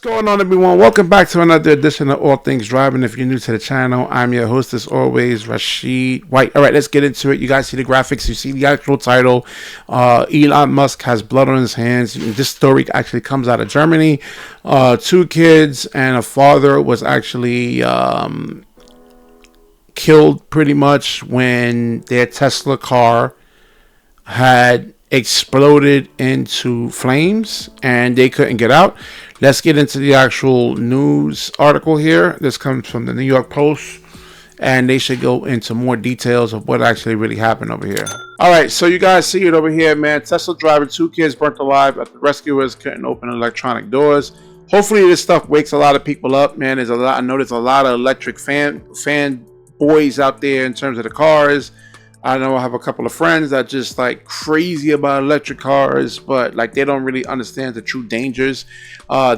Going on, everyone? Welcome back to another edition of All Things Driving. If you're new to the channel, I'm your host as always, Rashid White. All right, let's get into it. You guys see the graphics, you see the actual title. Elon Musk has blood on his hands. This story actually comes out of Germany. Two kids and a father was actually killed pretty much when their Tesla car had exploded into flames and they couldn't get out. Let's get into the actual news article here. This comes from the New York Post, and they should go into more details of what actually really happened over here. All right, so you guys see it over here, man. Tesla driver, two kids burnt alive after rescuers couldn't open electronic doors. Hopefully this stuff wakes a lot of people up, man. There's a lot. I know there's a lot of electric fan boys out there in terms of the cars. I know I have a couple of friends that just like crazy about electric cars, but like they don't really understand the true dangers.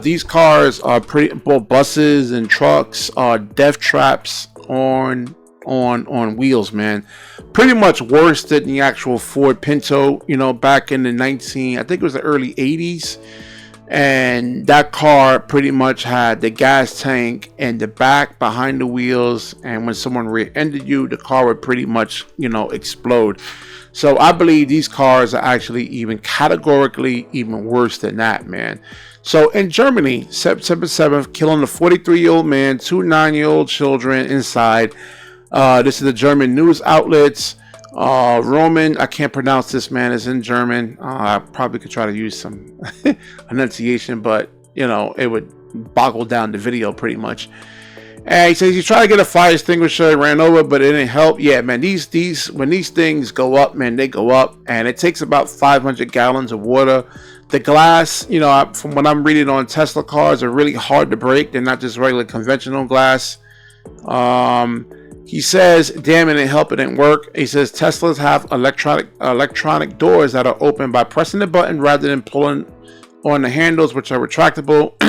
These cars are both buses and trucks are death traps on wheels, man. Pretty much worse than the actual Ford Pinto, you know, back in the I think it was the early 80s. And that car pretty much had the gas tank in the back behind the wheels, and when someone rear-ended you, the car would pretty much, you know, explode. So I believe these cars are actually even categorically even worse than that, man. So in Germany, September 7th, killing a 43-year-old man, two 9-year-old children inside. This is the German news outlets. Roman, I can't pronounce this, man. It's in German. I probably could try to use some enunciation, but you know, it would boggle down the video pretty much. And he says he tried to get a fire extinguisher, it ran over, but it didn't help. Yeah, man, these when these things go up, man, they go up, and it takes about 500 gallons of water. The glass, you know, from what I'm reading on Tesla cars, are really hard to break. They're not just regular conventional glass. He says, damn, it didn't help, it didn't work. He says Teslas have electronic doors that are open by pressing the button rather than pulling on the handles, which are retractable.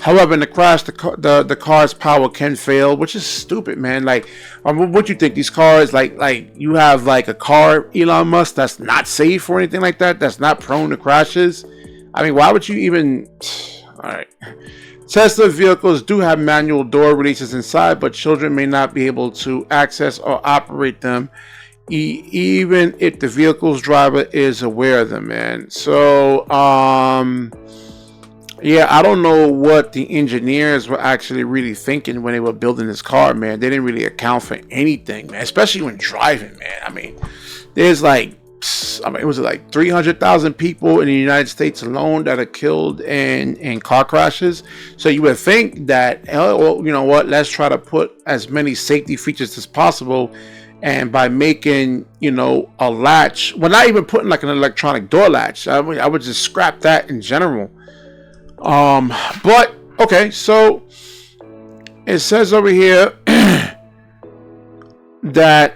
However, in the crash, the car's power can fail, which is stupid, man. Like, what you think? These cars, like you have like a car, Elon Musk, that's not safe or anything like that, that's not prone to crashes. I mean, why would you even... All right. Tesla vehicles do have manual door releases inside, but children may not be able to access or operate them, even if the vehicle's driver is aware of them, man. So, yeah, I don't know what the engineers were actually really thinking when they were building this car, man. They didn't really account for anything, man, especially when driving, man. I mean, there's like, it was like 300,000 people in the United States alone that are killed in car crashes. So you would think that, well, you know what, let's try to put as many safety features as possible. And by making, you know, a latch, well, not even putting like an electronic door latch. I mean, I would just scrap that in general. But okay, so it says over here that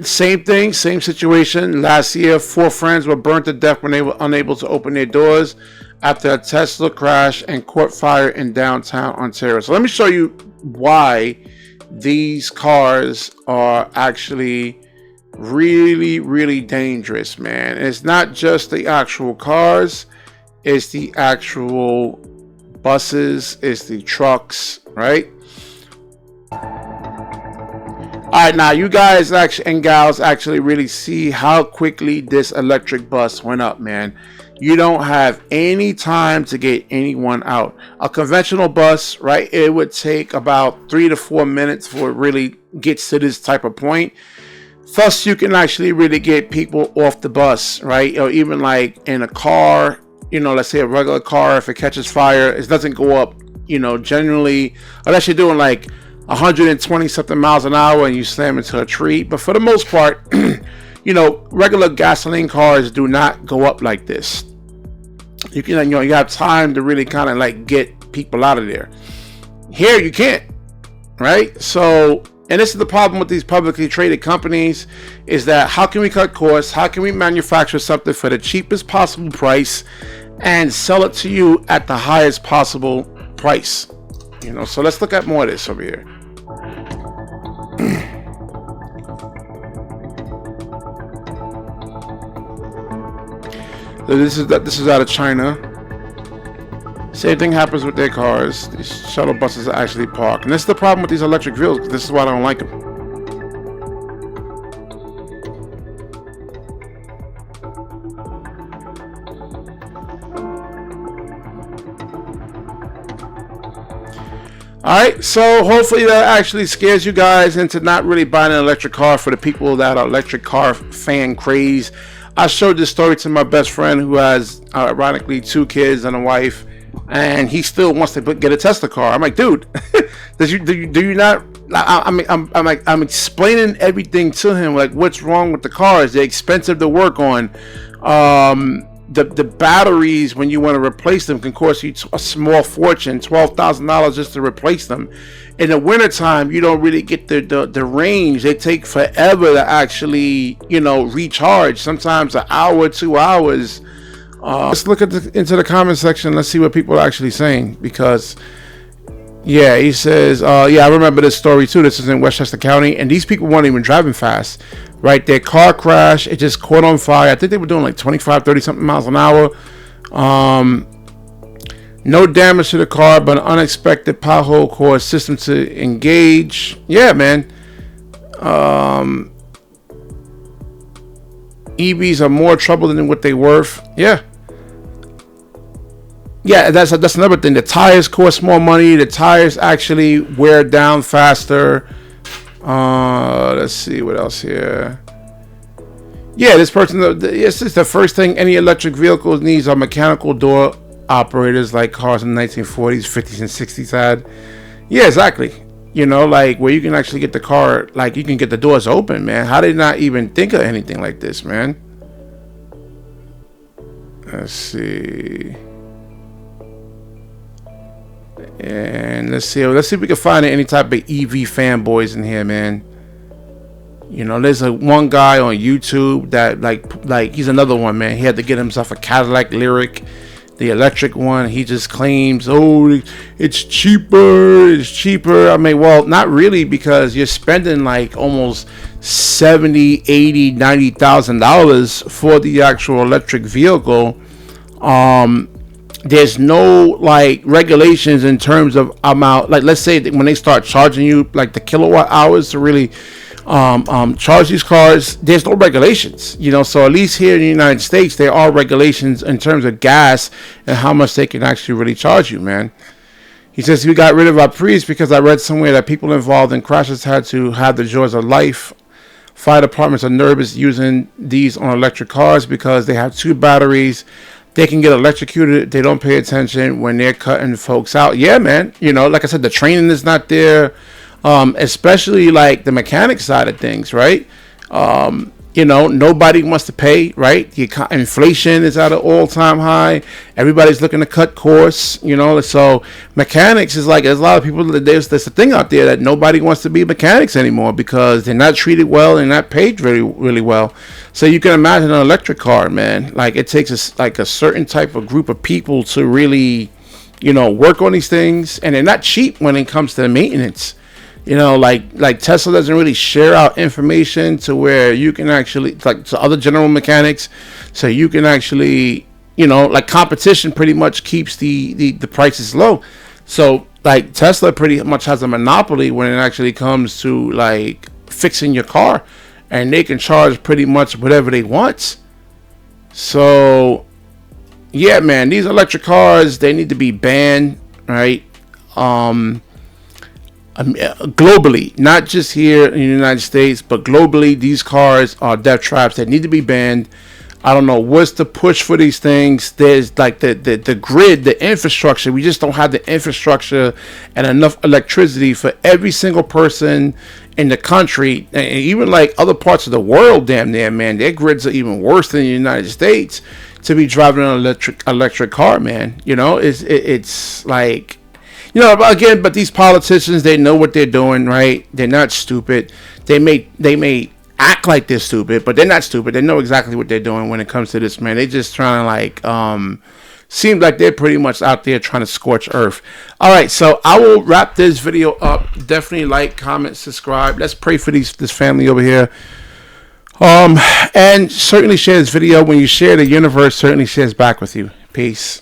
same thing, same situation. Last year, 4 friends were burnt to death when they were unable to open their doors after a Tesla crash and caught fire in downtown Ontario. So let me show you why these cars are actually really, really dangerous, man. It's not just the actual cars, it's the actual buses, it's the trucks, right? Alright, now you guys and gals actually really see how quickly this electric bus went up, man. You don't have any time to get anyone out. A conventional bus, right, it would take about 3 to 4 minutes before it really gets to this type of point. Thus, you can actually really get people off the bus, right? Or even like in a car, you know, let's say a regular car, if it catches fire, it doesn't go up, you know, generally, unless you're doing like 120 something miles an hour and you slam into a tree. But for the most part, you know, regular gasoline cars do not go up like this. You can, you know, you have time to really kind of like get people out of there. Here you can't, right? So, and this is the problem with these publicly traded companies, is that how can we cut costs? How can we manufacture something for the cheapest possible price and sell it to you at the highest possible price? You know, so let's look at more of this over here. So this is out of China. Same thing happens with their cars. These shuttle buses are actually parked. And this is the problem with these electric vehicles. This is why I don't like them. Alright, so hopefully that actually scares you guys into not really buying an electric car for the people that are electric car fan craze. I showed this story to my best friend who has, ironically, 2 kids and a wife, and he still wants to get a Tesla car. I'm like, dude, do you not? I'm explaining everything to him, like what's wrong with the cars. They're expensive to work on. The batteries, when you want to replace them, can cost you a small fortune, $12,000 just to replace them. In the wintertime, you don't really get the range. They take forever to actually, recharge. Sometimes an hour, 2 hours. Let's look into the comment section. Let's see what people are actually saying. Because, yeah, he says, yeah, I remember this story too. This is in Westchester County. And these people weren't even driving fast. Right, their car crashed. It just caught on fire. I think they were doing like 25, 30 something miles an hour. No damage to the car, but an unexpected pothole caused system to engage. Yeah, man. EVs are more trouble than what they're worth. Yeah. Yeah, that's another thing. The tires cost more money. The tires actually wear down faster. Let's see what else here. Yeah, this person, this is the first thing any electric vehicle needs are mechanical door operators, like cars in the 1940s, 50s, and 60s had. Yeah, exactly. Like where you can actually get the car, like you can get the doors open, man. How did they not even think of anything like this, man? Let's see. And let's see if we can find any type of EV fanboys in here, man. There's one guy on YouTube that like he's another one, man. He had to get himself a Cadillac Lyriq, the electric one. He just claims, oh, it's cheaper. I mean, well, not really, because you're spending like almost $70,000, $80,000, $90,000 for the actual electric vehicle. There's no like regulations in terms of amount. Like, let's say that when they start charging you like the kilowatt hours to really charge these cars, there's no regulations. So at least here in the United States, there are regulations in terms of gas and how much they can actually really charge you, man. He says we got rid of our Prius because I read somewhere that people involved in crashes had to have the jaws of life. Fire departments are nervous using these on electric cars because they have 2 batteries. They can get electrocuted if they don't pay attention when they're cutting folks out. Yeah, man. Like I said, the training is not there, especially like the mechanic side of things, right? Nobody wants to pay, right? The inflation is at an all-time high. Everybody's looking to cut costs, So mechanics is like, there's a lot of people, there's a thing out there that nobody wants to be mechanics anymore because they're not treated well and not paid really, really well. So you can imagine an electric car, man. Like it takes a certain type of group of people to really, work on these things, and they're not cheap when it comes to the maintenance. Like Tesla doesn't really share out information to where you can actually, like to other general mechanics, so you can actually, like competition pretty much keeps the prices low. So like Tesla pretty much has a monopoly when it actually comes to like fixing your car, and they can charge pretty much whatever they want. So yeah, man, these electric cars, they need to be banned, right? Globally, not just here in the United States, but globally, these cars are death traps that need to be banned. I don't know what's the push for these things. There's like the grid, the infrastructure. We just don't have the infrastructure and enough electricity for every single person in the country, and even like other parts of the world. Damn near, man, their grids are even worse than the United States to be driving an electric car, man. It's like. Again, but these politicians, they know what they're doing, right? They're not stupid. They may act like they're stupid, but they're not stupid. They know exactly what they're doing when it comes to this, man. They just trying to like, seems like they're pretty much out there trying to scorch earth. All right, so I will wrap this video up. Definitely like, comment, subscribe. Let's pray for this family over here. And certainly share this video. When you share, the universe certainly shares back with you. Peace.